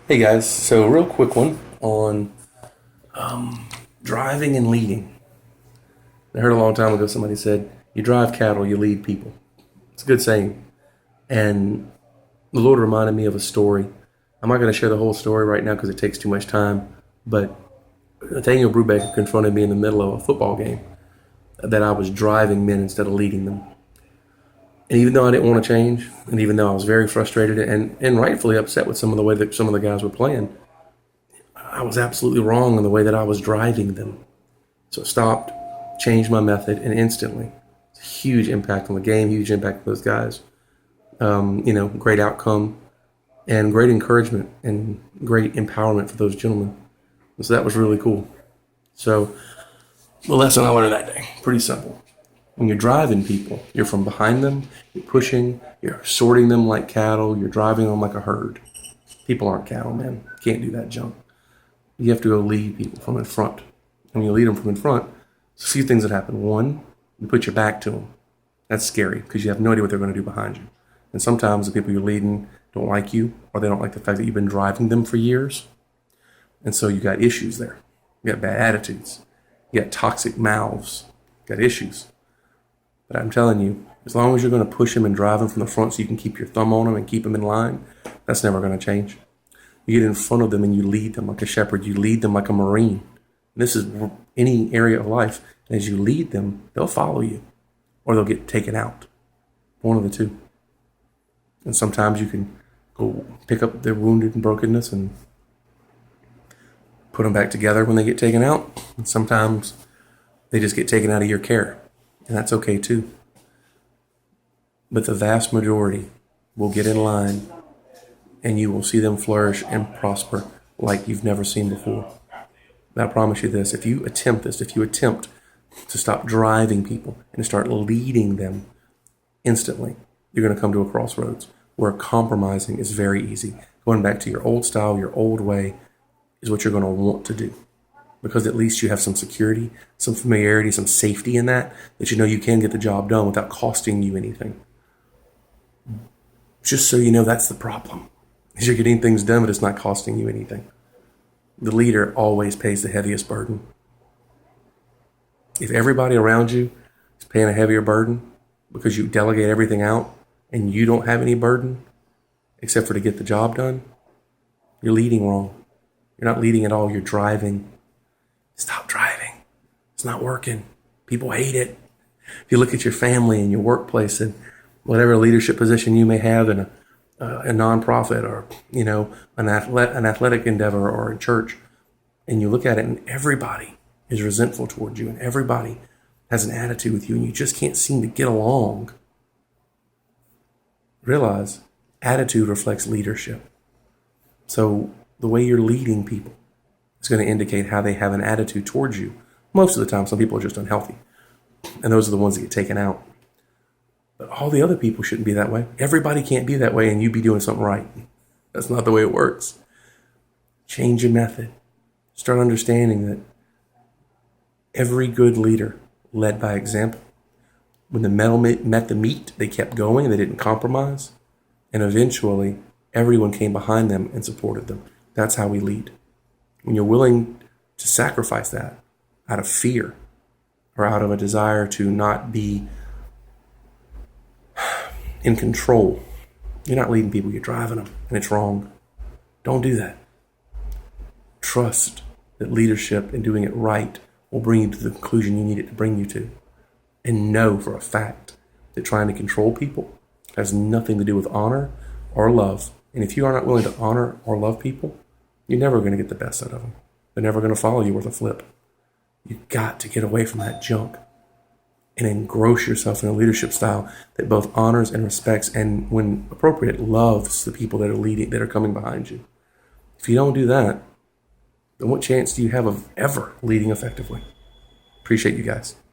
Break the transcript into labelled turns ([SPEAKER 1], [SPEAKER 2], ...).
[SPEAKER 1] Hey guys, so real quick one on driving and leading. I heard a long time ago somebody said, "You drive cattle, you lead people." It's a good saying, and the Lord reminded me of a story. I'm not going to share the whole story right now because it takes too much time. But Nathaniel Brubaker confronted me in the middle of a football game that I was driving men instead of leading them. And even though I didn't want to change, and even though I was very frustrated and rightfully upset with some of the way that some of the guys were playing, I was absolutely wrong in the way that I was driving them. So I stopped, changed my method, and instantly, it's a huge impact on the game, huge impact on those guys. Great outcome and great encouragement and great empowerment for those gentlemen. And so that was really cool. So the lesson I learned that day, pretty simple. When you're driving people, you're from behind them, you're pushing, you're sorting them like cattle, you're driving them like a herd. People aren't cattle, man. You can't do that junk. You have to go lead people from in front. And when you lead them from in front, there's a few things that happen. One, you put your back to them. That's scary because you have no idea what they're going to do behind you. And sometimes the people you're leading don't like you, or they don't like the fact that you've been driving them for years. And so you got issues there. You got bad attitudes. You got toxic mouths. You got issues. But I'm telling you, as long as you're going to push them and drive them from the front so you can keep your thumb on them and keep them in line, that's never going to change. You get in front of them and you lead them like a shepherd. You lead them like a marine. And this is any area of life. And as you lead them, they'll follow you or they'll get taken out. One of the two. And sometimes you can go pick up their wounded and brokenness and put them back together when they get taken out. And sometimes they just get taken out of your care. And that's okay too. But the vast majority will get in line and you will see them flourish and prosper like you've never seen before. And I promise you this, if you attempt to stop driving people and to start leading them instantly, you're going to come to a crossroads where compromising is very easy. Going back to your old style, your old way is what you're going to want to do. Because at least you have some security, some familiarity, some safety in that you know you can get the job done without costing you anything. Just so you know, that's the problem. Is you're getting things done, but it's not costing you anything. The leader always pays the heaviest burden. If everybody around you is paying a heavier burden because you delegate everything out and you don't have any burden except for to get the job done, you're leading wrong. You're not leading at all. You're driving. Stop driving. It's not working. People hate it. If you look at your family and your workplace and whatever leadership position you may have in a nonprofit or an athletic endeavor or in church, and you look at it and everybody is resentful toward you and everybody has an attitude with you and you just can't seem to get along, realize attitude reflects leadership. So the way you're leading people is going to indicate how they have an attitude towards you. Most of the time, some people are just unhealthy, and those are the ones that get taken out. But all the other people shouldn't be that way. Everybody can't be that way and you be doing something right. That's not the way it works. Change your method. Start understanding that every good leader led by example. When the metal met the meat, they kept going and they didn't compromise. And eventually, everyone came behind them and supported them. That's how we lead. When you're willing to sacrifice that out of fear or out of a desire to not be in control, you're not leading people, you're driving them, and it's wrong. Don't do that. Trust that leadership and doing it right will bring you to the conclusion you need it to bring you to. And know for a fact that trying to control people has nothing to do with honor or love. And if you are not willing to honor or love people, you're never going to get the best out of them. They're never going to follow you worth a flip. You've got to get away from that junk and engross yourself in a leadership style that both honors and respects and, when appropriate, loves the people that are leading, that are coming behind you. If you don't do that, then what chance do you have of ever leading effectively? Appreciate you guys.